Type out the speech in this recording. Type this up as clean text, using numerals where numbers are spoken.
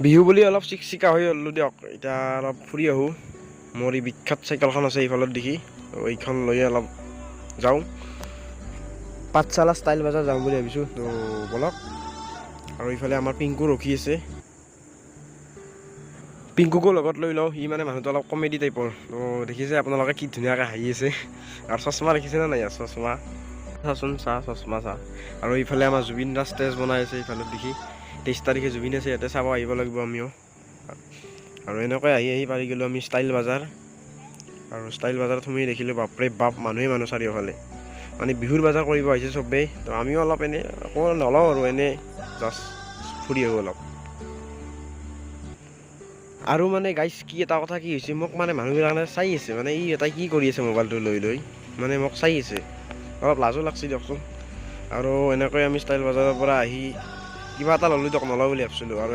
বিহু বুলি অলপ চিকচিকা হৈ হ'লো দিয়ক, এতিয়া অলপ ফুৰি আহোঁ। মোৰ এই বিখ্যাত চাইকেলখন আছে এইফালত দেখি, এইখন লৈ অলপ যাওঁ। পাঠশালা ষ্টাইল বজাৰ যাওঁ বুলি ভাবিছোঁ, তো বলক। আৰু ইফালে আমাৰ পিংকু ৰখি আছে, পিংকুকো লগত লৈ লওঁ। সি মানে মানুহটো অলপ কমেডি টাইপৰ, তো দেখিছে আপোনালোকে কি ধুনীয়াকৈ হাঁহি আছে। আৰু চশমা দেখিছেনে নাই, চশমা চাচোন, চশমা চা। আৰু ইফালে আমাৰ জুবিন দা ষ্টেজ বনাই আছে ইফালে দেখি, 23 তাৰিখে জুবিন আছে, ইয়াতে চাব আহিব লাগিব আমিও। আৰু এনেকৈ আহি পাৰি গ'লোঁ আমি ষ্টাইল বজাৰ। আৰু ষ্টাইল বজাৰত সোমাই দেখিলোঁ বাপৰে বাপ, মানুহ চাৰিওফালে। মানে বিহুৰ বজাৰ কৰিব আহিছে চবেই, তো আমিও অলপ এনেই একো নলওঁ আৰু এনেই জাষ্ট ফুৰি আহোঁ অলপ। আৰু মানে গাইছ কি এটা কথা কি হৈছে, মোক মানে মানুহবিলাকে চাই আছে, মানে ই এটাই কি কৰি আছে মোবাইলটো লৈ মানে মোক চাই আছে। অলপ লাজো লাগছে দিয়কচোন। আৰু এনেকৈ আমি ষ্টাইল বজাৰৰ পৰা আহি কিবা এটা ল'লোঁ দিয়ক, নলওঁ বুলি ভাবিছিলোঁ। আৰু